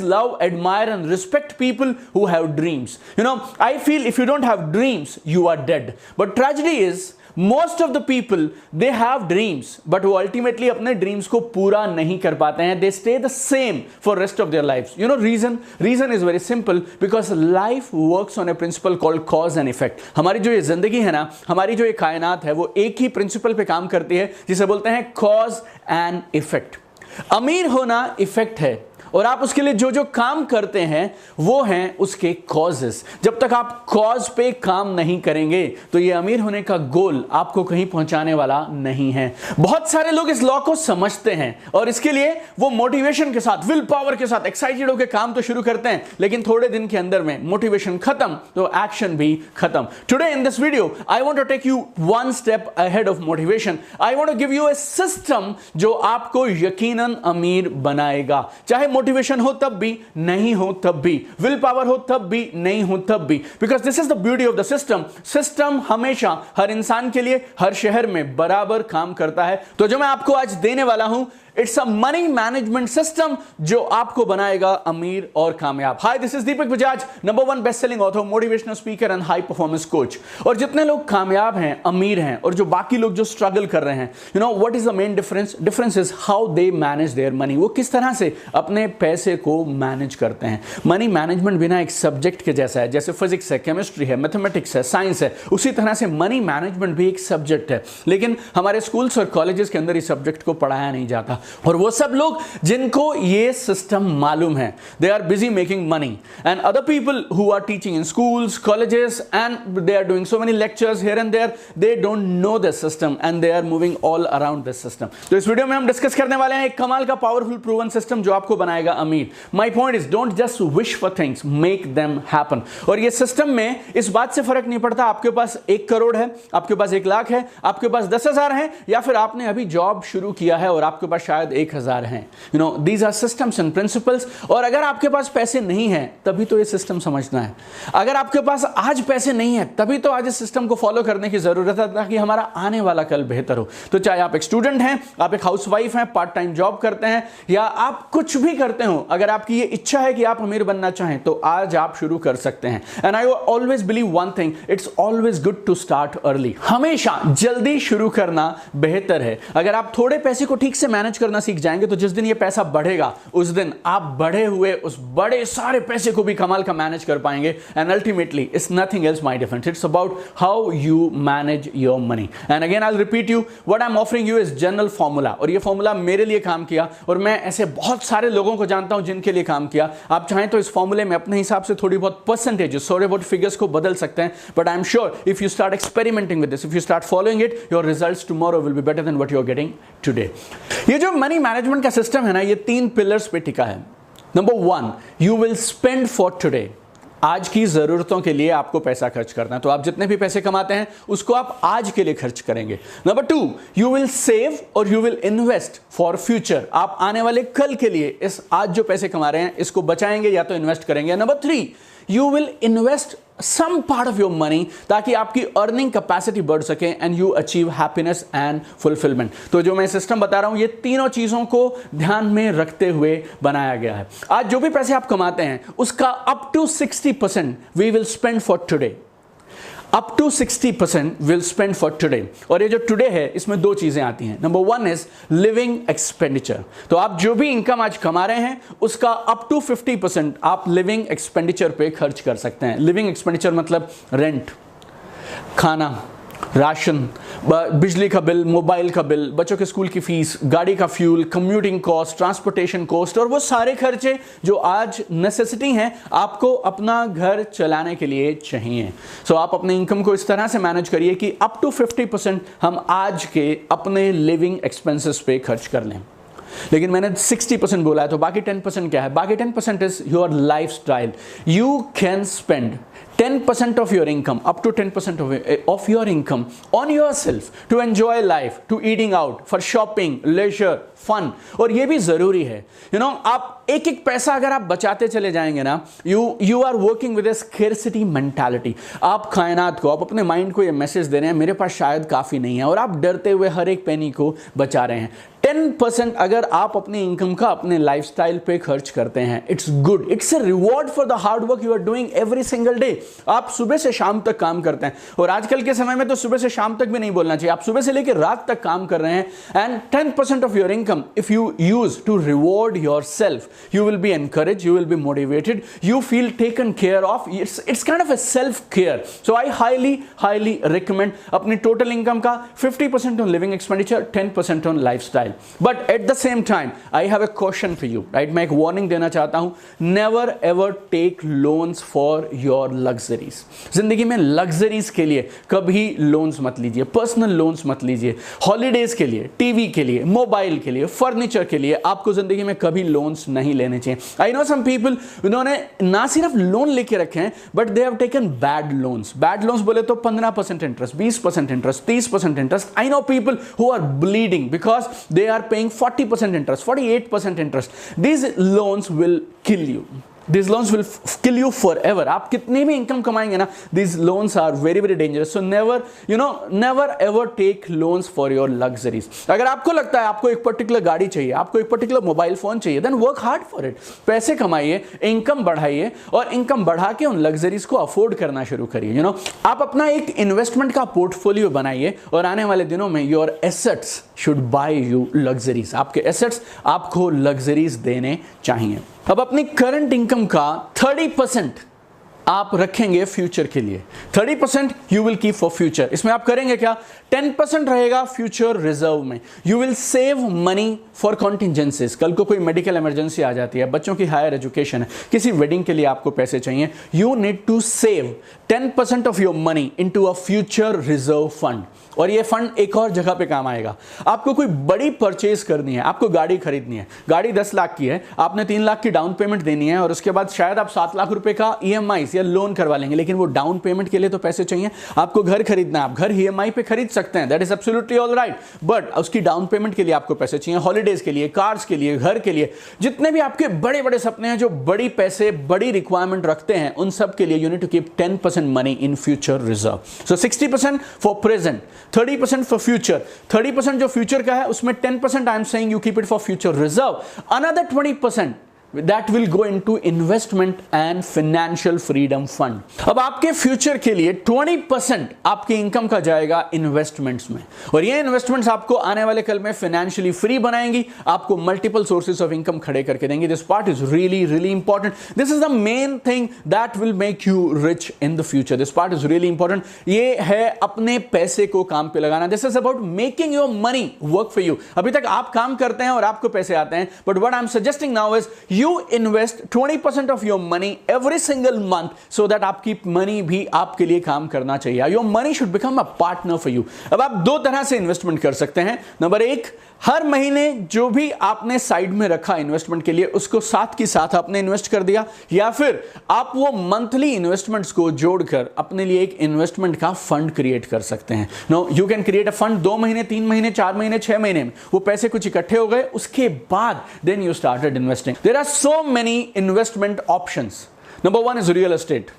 love, admire and respect people who have dreams. You know, I feel if you don't have dreams, you are dead. But tragedy is most of the people, they have dreams, but वो ultimately अपने dreams को पूरा नहीं कर पाते हैं. They stay the same for rest of their lives. You know reason is very simple, because life works on a principle called cause and effect. हमारी जो ये जिंदगी है ना, हमारी जो ये कायनात है, वो एक ही प्रिंसिपल पे काम करती है जिसे बोलते हैं cause and effect. अमीर होना इफेक्ट है, और आप उसके लिए जो जो काम करते हैं वो हैं उसके कॉजेस. जब तक आप कॉज पे काम नहीं करेंगे तो ये अमीर होने का गोल आपको कहीं पहुंचाने वाला नहीं है. बहुत सारे लोग इस लॉ को समझते हैं और इसके लिए वो मोटिवेशन के साथ, विल पावर के साथ एक्साइटेड होकर काम तो शुरू करते हैं, लेकिन थोड़े दिन के अंदर में मोटिवेशन खत्म तो एक्शन भी खत्म. Today in this video I want to take you one step ahead of motivation. I want to give you a system जो आपको यकीनन अमीर बनाएगा. चाहे मोटिवेशन हो तब भी, नहीं हो तब भी, विल पावर हो तब भी, नहीं हो तब भी, because this is the beauty of the system. System हमेशा हर इंसान के लिए हर शहर में बराबर काम करता है. तो जो मैं आपको आज देने वाला हूं, it's a money management system जो आपको बनाएगा अमीर और कामयाब. Hi, this is Deepak Bajaj, number 1 best selling author, motivational speaker and high performance coach. और जितने लोग कामयाब हैं, अमीर हैं, और जो बाकी लोग जो स्ट्रगल कर रहे हैं, you know what is the main difference? Difference is how they manage their money. वो किस तरह से अपने पैसे को मैनेज करते हैं. मनी मैनेजमेंट बिना एक सब्जेक्ट के जैसा है, जैसे फिजिक्स है, केमिस्ट्री है, मैथमेटिक्स है, साइंस है, उसी तरह से मनी मैनेजमेंट भी एक सब्जेक्ट है. लेकिन हमारे स्कूल्स और कॉलेजेस के अंदर इस सब्जेक्ट को पढ़ाया नहीं जाता. और वो सब लोग जिनको ये सिस्टम मालूम है, they are busy making money, and other people who are teaching in schools, colleges, and they are doing so many lectures here and there, they don't know this system and they are moving all around this system. तो इस video में हम discuss करने वाले हैं एक कमाल का पावरफुल प्रूवन सिस्टम जो आपको बनाएगा अमीर. My point is, don't just wish for things, make them happen. और ये सिस्टम में इस बात से फर्क नहीं पड़ता आपके पास 1 करोड़ है, आपके पास 1 लाख है, आपके पास 10,000 है, या फिर आपने अभी जॉब शुरू किया है और आपके पास शायद 1,000 हैं. You know, these are systems and principles. और अगर आपके पास पैसे नहीं है तभी तो ये सिस्टम समझना है. अगर आपके पास आज पैसे नहीं है तभी तो आज इस सिस्टम को फॉलो करने की जरूरत है, ताकि हमारा आने वाला कल बेहतर हो. तो चाहे आप एक स्टूडेंट हैं, आप एक हाउसवाइफ हैं, पार्ट टाइम जॉब करते हैं, या आप कुछ भी करते हो, अगर आपकी ये इच्छा है कि आप अमीर बनना चाहें तो आज आप शुरू कर सकते हैं. And I always believe one thing, it's always good to start early. हमेशा जल्दी शुरू करना बेहतर है. अगर आप थोड़े पैसे को ठीक से मैनेज करना सीख जाएंगे तो जिस दिन ये पैसा बढ़ेगा उस दिन आप बढ़े हुए उस बड़े सारे पैसे को भी कमाल का मैनेज कर पाएंगे. And ultimately it's nothing else my difference, it's about how you manage your money. And again I will repeat you, what I am offering you is general formula. और ये फॉर्मूला मेरे लिए काम किया और मैं ऐसे बहुत सारे लोगों को जानता हूं जिनके लिए काम किया. आप चाहें तो इस फॉर्मूले में अपने हिसाब से थोड़ी बहुत परसेंटेजेस, थोड़े बहुत फिगर्स को बदल सकते हैं, but I am sure if you start experimenting with this, if you start following it, your results tomorrow will be better than what you are getting today. ये जो मनी मैनेजमेंट का system है ना, ये 3 पिलर्स पे टिका है. Number 1, you will spend for today. आज की जरूरतों के लिए आपको पैसा खर्च करना है, तो आप जितने भी पैसे कमाते हैं उसको आप आज के लिए खर्च करेंगे. नंबर 2, यू विल सेव और you will invest for future. आप आने वाले कल के लिए इस आज जो पैसे कमा रहे हैं इसको बचाएंगे या तो इन्वेस्ट करेंगे. Number 3, you will invest some part of your money ताकि आपकी अर्निंग कैपेसिटी बढ़ सके and you achieve happiness and fulfilment. तो जो मैं सिस्टम बता रहा हूं ये तीनों चीजों को ध्यान में रखते हुए बनाया गया है. आज जो भी पैसे आप कमाते हैं उसका up to 60% we will spend for today. Up to 60% will spend for today. और ये जो टुडे है इसमें 2 चीजें आती हैं. Number 1 is living expenditure. तो आप जो भी इनकम आज कमा रहे हैं उसका अप टू 50% आप लिविंग एक्सपेंडिचर पे खर्च कर सकते हैं. लिविंग एक्सपेंडिचर मतलब रेंट, खाना, राशन, बिजली का बिल, मोबाइल का बिल, बच्चों के स्कूल की फीस, गाड़ी का fuel, commuting cost, transportation cost, और वो सारे खर्चे जो आज नेसेसिटी हैं आपको अपना घर चलाने के लिए चाहिए. सो आप अपने इनकम को इस तरह से मैनेज करिए कि अप टू 50% हम आज के अपने लिविंग एक्सपेंसेस पे खर्च कर लें. लेकिन मैंने 60% बोला है, तो बाकी 10% क्या है? बाकी 10% is your life style. You can spend 10% of your income, up to 10% of your income on yourself to enjoy life, to eating out, for shopping, leisure, fun. और ये भी जरूरी है. You know, आप एक एक पैसा अगर आप बचाते चले जाएंगे ना, you are working with a scarcity mentality. आप कायनात को, आप अपने माइंड को ये मैसेज दे रहे हैं मेरे पास शायद काफी नहीं है, और आप डरते हुए हर एक पेनी को बचा रहे हैं. 10% अगर आप अपनी इनकम का अपने लाइफस्टाइल पे खर्च करते हैं, it's good, it's a reward for the hard work you are doing every single day. आप सुबह से शाम तक काम करते हैं, और आजकल के समय में तो सुबह से शाम तक भी नहीं बोलना चाहिए, आप सुबह से लेकर रात तक काम कर रहे हैं, and 10% of your income if you use to reward yourself, you will be encourage, you will be motivated, you feel taken care of, it's kind of a self care. So I highly recommend अपनी total income का 50% on living expenditure, 10% on lifestyle. But at the same time I have a caution for you, right? मैं एक warning देना चाहता हूँ, never ever take loans for your luxuries. जिंदगी में luxuries के लिए कभी loans मत लीजिए, personal loans मत लीजिए, holidays के लिए, टीवी के लिए, मोबाइल के लिए, फर्नीचर के लिए आपको जिंदगी में कभी loans नहीं लेने चाहिए। I know some people उन्होंने ना सिर्फ लोन लेके रखे हैं, but they have taken bad loans. Bad loans बोले तो 15% interest, 20% interest, 30% interest. I know people who are bleeding because they are paying 40% interest, 48% interest. These loans will kill you, these loans will kill you forever. आप कितनी भी income कमाएंगे ना, these loans are very very dangerous. So never ever take loans for your luxuries. अगर आपको लगता है आपको एक पर्टिकुलर गाड़ी चाहिए, आपको एक पर्टिकुलर मोबाइल फोन चाहिए, then work hard for it. पैसे कमाइए, इनकम बढ़ाइए, और इनकम बढ़ा के उन लग्जरीज को अफोर्ड करना शुरू करिए। आप अपना एक इन्वेस्टमेंट का पोर्टफोलियो बनाइए, और आने वाले दिनों में your assets should buy you luxuries. आपके एसेट्स आपको लग्जरीज देने चाहिए। अब अपनी करंट इनकम का 30% आप रखेंगे फ्यूचर के लिए, 30% you will keep for future. इसमें आप करेंगे क्या, 10% रहेगा फ्यूचर रिजर्व में। You will save money for contingencies, कल को कोई मेडिकल इमरजेंसी आ जाती है, बच्चों की हायर एजुकेशन है, किसी वेडिंग के लिए आपको पैसे चाहिए, you need to save 10% of your money into a future reserve fund. और ये फंड एक और जगह पे काम आएगा। आपको कोई बड़ी परचेज करनी है, आपको गाड़ी खरीदनी है, गाड़ी 10 लाख की है, आपने 3 लाख की डाउन पेमेंट देनी है, और उसके बाद शायद आप 7 लाख रुपए का EMI या लोन करवा लेंगे, लेकिन वो डाउन पेमेंट के लिए तो पैसे चाहिए। आपको घर खरीदना है, आप घर EMI पे खरीद सकते हैं, that is absolutely all right, but उसकी डाउन पेमेंट के लिए आपको पैसे चाहिए, हॉलीडेज के लिए, कार्स के लिए, घर के लिए, जितने भी आपके बड़े बड़े सपने हैं, जो बड़ी पैसे बड़ी रिक्वायरमेंट रखते हैं, उन सब के लिए you need to keep 10% money in future reserve. So 60% for present, 30% for future, 30% जो फ्यूचर का है उसमें 10% I am saying you keep it for future reserve, another 20% that will go into investment and financial freedom fund. अब आपके future के लिए 20% आपकी income का जाएगा इन्वेस्टमेंट्स में, और ये इन्वेस्टमेंट्स आपको आने वाले कल में फाइनेंशियली फ्री बनाएंगी, आपको मल्टीपल सोर्सेज ऑफ इनकम खड़े करके देंगी। This part is really important, this is the main thing that will make you rich in the future. This part is really important. ये है अपने पैसे को काम पे लगाना। This is about making your money work for you. अभी तक आप काम करते हैं और आपको पैसे आते हैं, but what I am suggesting now is you invest 20% of your money every single month so that आपकी मनी भी आपके लिए काम करना चाहिए। Your money should become a partner for you. अब आप दो तरह से इन्वेस्टमेंट कर सकते हैं। नंबर एक, हर महीने जो भी आपने साइड में रखा इन्वेस्टमेंट के लिए उसको साथ की साथ आपने इन्वेस्ट कर दिया, या फिर आप वो मंथली इन्वेस्टमेंट्स को जोड़कर अपने लिए एक इन्वेस्टमेंट का फंड क्रिएट कर सकते हैं। No, you can create a fund 2 महीने, 3 महीने, 4 महीने, 6 महीने में वो पैसे कुछ इकट्ठे हो गए, उसके बाद then you started investing. There are so many investment options. Number 1 is real estate.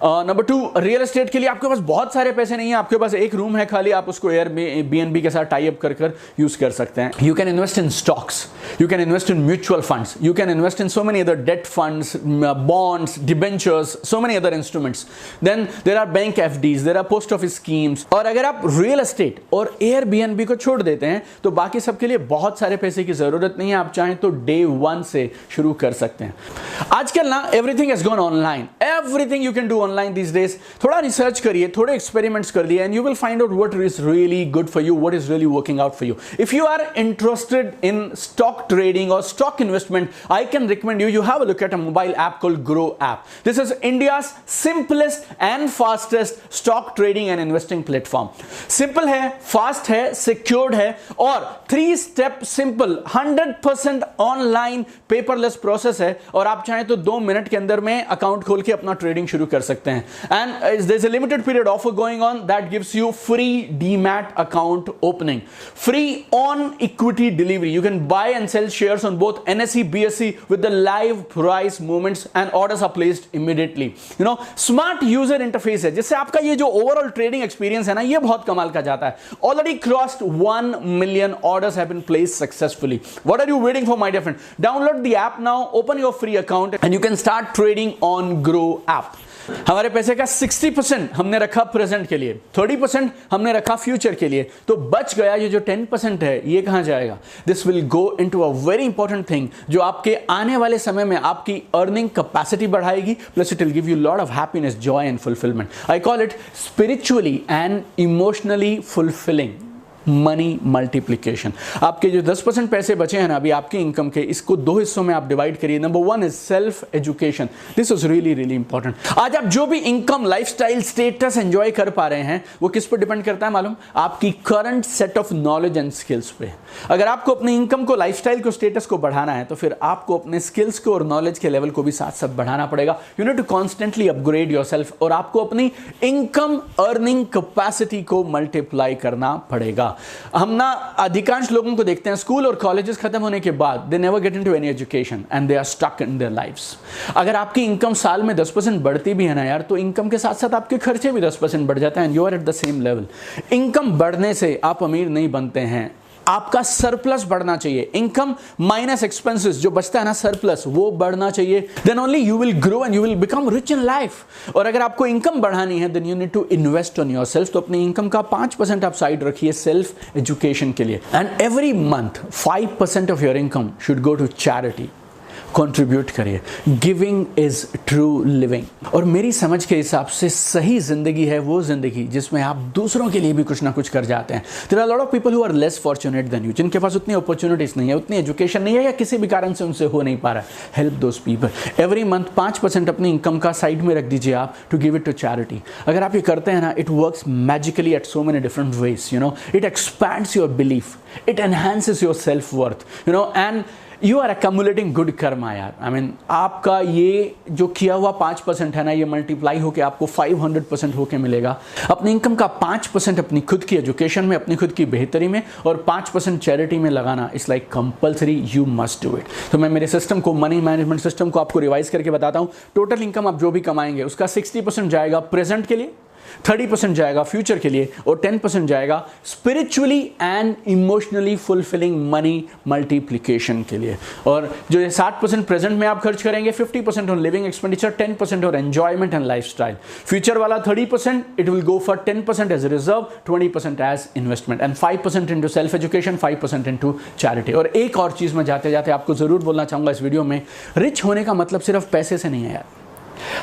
Number 2, real estate के लिए आपके पास बहुत सारे पैसे नहीं है, आपके पास एक रूम है खाली, आप उसको Airbnb के साथ टाई अप कर यूज कर सकते हैं। You can invest in stocks, you can invest in mutual funds, you can invest in so many other debt funds, bonds, debentures, so many other instruments. Then there are bank FDs, there are post office schemes. और अगर आप real estate और Airbnb को छोड़ देते हैं तो बाकी सबके लिए बहुत सारे पैसे की जरूरत नहीं है, आप चाहें तो डे 1 से शुरू कर सकते हैं। आजकल ना everything has gone online, everything you can do online these days. थोड़ा रिसर्च करिए, थोड़े एक्सपेरिमेंट्स कर दिए, and you will find out what is really good for you, what is really working out for you. If you are interested in stock trading or stock investment, I can recommend you have a look at a mobile app called Grow app. This is India's simplest and fastest stock trading and investing platform. Simple है, fast है, secured है, और 3 step simple 100% online paperless process है, और आप चाहें तो 2 minute के अंदर में अकाउंट खोल के अपना ट्रेडिंग शुरू कर सकते हैं। And there is a limited period offer going on that gives you free demat account opening, free on equity delivery. You can buy and sell shares on both NSE BSE with the live price movements and orders are placed immediately. You know, smart user interface है जिससे आपका ये जो overall trading experience है ना, ये बहुत कमाल का जाता है। Already crossed 1 million orders have been placed successfully. What are you waiting for, my dear friend? Download the app now, open your free account and you can start trading on Grow app. हमारे पैसे का 60% हमने रखा present के लिए, 30% हमने रखा future के लिए, तो बच गया ये जो 10% है, ये कहां जाएगा? This will go into a very important thing जो आपके आने वाले समय में आपकी अर्निंग कैपेसिटी बढ़ाएगी, plus it will give you lot of happiness, Joy and fulfilment. I call it spiritually and emotionally fulfilling money multiplication. आपके जो 10% पैसे बचे हैं ना अभी आपकी इनकम के, इसको 2 हिस्सों में आप डिवाइड करिए। Number 1 is self education. This is really really important. आज आप जो भी इनकम, लाइफस्टाइल, स्टेटस एंजॉय कर पा रहे हैं वो किस पर डिपेंड करता है मालूम? आपकी current set of knowledge and skills पे। अगर आपको अपनी इनकम को, लाइफस्टाइल को, स्टेटस को बढ़ाना है तो फिर आपको अपने स्किल्स को और नॉलेज के लेवल को भी साथ साथ बढ़ाना पड़ेगा। You need to constantly upgrade yourself और आपको अपनी इनकम अर्निंग कैपेसिटी को मल्टीप्लाई करना पड़ेगा। हम ना अधिकांश लोगों को देखते हैं स्कूल और कॉलेजेस खत्म होने के बाद they never get into any education and they are stuck in their lives. अगर आपकी इनकम साल में 10% बढ़ती भी है ना यार, तो इनकम के साथ साथ आपके खर्चे भी 10% बढ़ जाते हैं and you are at the same level. Income बढ़ने से आप अमीर नहीं बनते हैं, आपका सरप्लस बढ़ना चाहिए। इनकम माइनस एक्सपेंसेस जो बचता है ना, सरप्लस, वो बढ़ना चाहिए। Then only you will grow and you will become rich in life. और अगर आपको इनकम बढ़ानी है then you need to invest on yourself. तो अपनी इनकम का 5% आप साइड रखिए सेल्फ एजुकेशन के लिए। And every month 5% of your income should go to charity. Contribute करिए। Giving is true living. और मेरी समझ के हिसाब से सही जिंदगी है वो जिंदगी जिसमें आप दूसरों के लिए भी कुछ ना कुछ कर जाते हैं। There are lot of people who are less fortunate than you, जिनके पास उतनी अपॉर्चुनिटीज नहीं है, उतनी एजुकेशन नहीं है या किसी भी कारण से उनसे हो नहीं पा रहा है। Help those people. Every month 5% अपनी इनकम का साइड में रख दीजिए आप to give it to charity. अगर आप ये करते हैं ना, it works magically at so many different ways. You know, it expands your belief, it enhances your self worth, you know, and you are accumulating good karma यार। I mean आपका ये जो किया हुआ 5% है ना, ये मल्टीप्लाई होकर आपको 500% होके मिलेगा। अपनी इनकम का 5% अपनी खुद की एजुकेशन में, अपनी खुद की बेहतरी में और 5% चैरिटी में लगाना it's like compulsory, you must do it. तो मैं मेरे सिस्टम को, मनी मैनेजमेंट सिस्टम को आपको रिवाइज करके बताता हूँ। टोटल इनकम आप जो भी कमाएंगे उसका 60% जाएगा प्रेजेंट के लिए, 30% जाएगा फ्यूचर के लिए और 10% जाएगा spiritually and emotionally fulfilling money multiplication के लिए। और जो ये 60% प्रेजेंट में आप खर्च करेंगे, 50% on living expenditure, 10% on enjoyment and lifestyle. Future वाला 30% it will go for 10% as reserve, 20% as investment and 5% into self education, 5% into charity. और एक और चीज में जाते जाते आपको जरूर बोलना चाहूंगा इस वीडियो में, रिच होने का मतलब सिर्फ पैसे से नहीं है यार।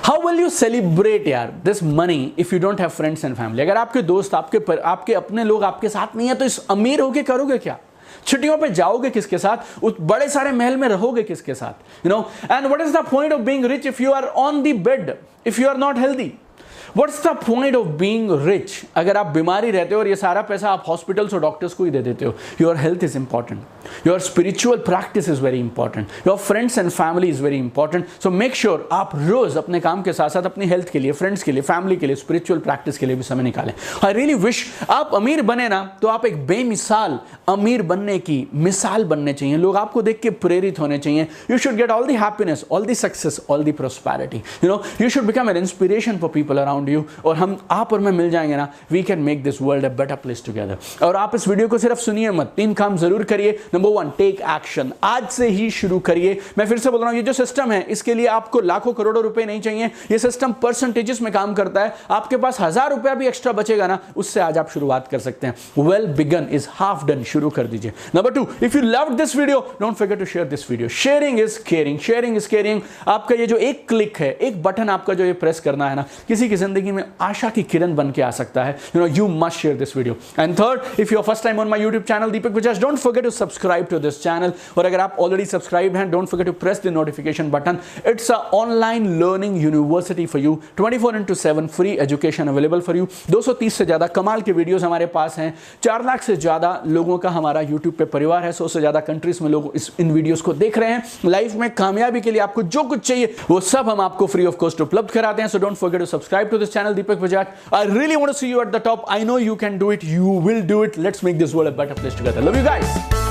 How will you celebrate यार this money if you don't have friends and family? अगर आपके दोस्त, आपके अपने लोग आपके साथ नहीं है तो इस अमीर होके करोगे क्या? छुट्टियों पे जाओगे किसके साथ? उस बड़े सारे महल में रहोगे किसके साथ? You know, and what is the point of being rich if you are on the bed, if you are not healthy? What's the point of being rich? अगर आप बीमारी रहते हो और ये सारा पैसा आप हॉस्पिटल्स और डॉक्टर्स को ही दे देते हो। Your health is important, your spiritual practice is very important, your friends and family is very important. So make sure आप रोज अपने काम के साथ साथ अपनी हेल्थ के लिए, फ्रेंड्स के लिए, फैमिली के लिए, स्पिरिचुअल प्रैक्टिस के लिए भी समय निकालें। आई रियली विश आप अमीर बने ना तो आप एक बेमिसाल अमीर बनने की मिसाल बनने चाहिए। लोग आपको देख के प्रेरित होने चाहिए। You should get all the happiness, all the success, all the prosperity. You know, you should become an inspiration for people around you, और हम आप और मैं मिल जाएंगे ना, we can make this world a better place together. और आप इस वीडियो को सिर्फ सुनिए मत, 3 काम जरूर करिए। Number 1, take action. आज से ही शुरू करिए। मैं फिर से बोल रहा हूं, ये जो सिस्टम है इसके लिए आपको लाखों करोड़ों रुपए नहीं चाहिए। ये सिस्टम परसेंटेजेस में काम करता है। आपके पास 1000 रुपया भी एक्स्ट्रा बचेगा ना, उससे आज आप शुरुआत कर सकते हैं। Well begun is half done. शुरू कर दीजिए। Number 2, if you loved this video don't forget to share this video. Sharing is caring, sharing is caring. आपका ये जो एक क्लिक है, एक बटन आपका जो ये प्रेस करना है ना, किसी की जिंदगी में आशा की किरण बन के आ सकता है, you know, you must share this video. And third, if you are first time on my YouTube channel Deepak Bajaj, don't forget to subscribe to this channel. और अगर आप ऑलरेडी सब्सक्राइब हैं, don't forget to press the notification button. It's a online learning university for you, 24/7 free education available for you. 230 से ज्यादा कमाल के videos हमारे पास हैं। 4 लाख से ज्यादा लोगों का हमारा यूट्यूब पे परिवार है। 100 से ज्यादा कंट्रीज में लोग इन वीडियोस को देख रहे हैं। लाइफ में कामयाबी के लिए आपको जो कुछ चाहिए वो सब हम आपको फ्री ऑफ कॉस्ट उपलब्ध कराते हैं। So don't forget to subscribe to this channel Deepak Bajaj. I really want to see you at the top. I know you can do it, you will do it. Let's make this world a better place together. Love you guys.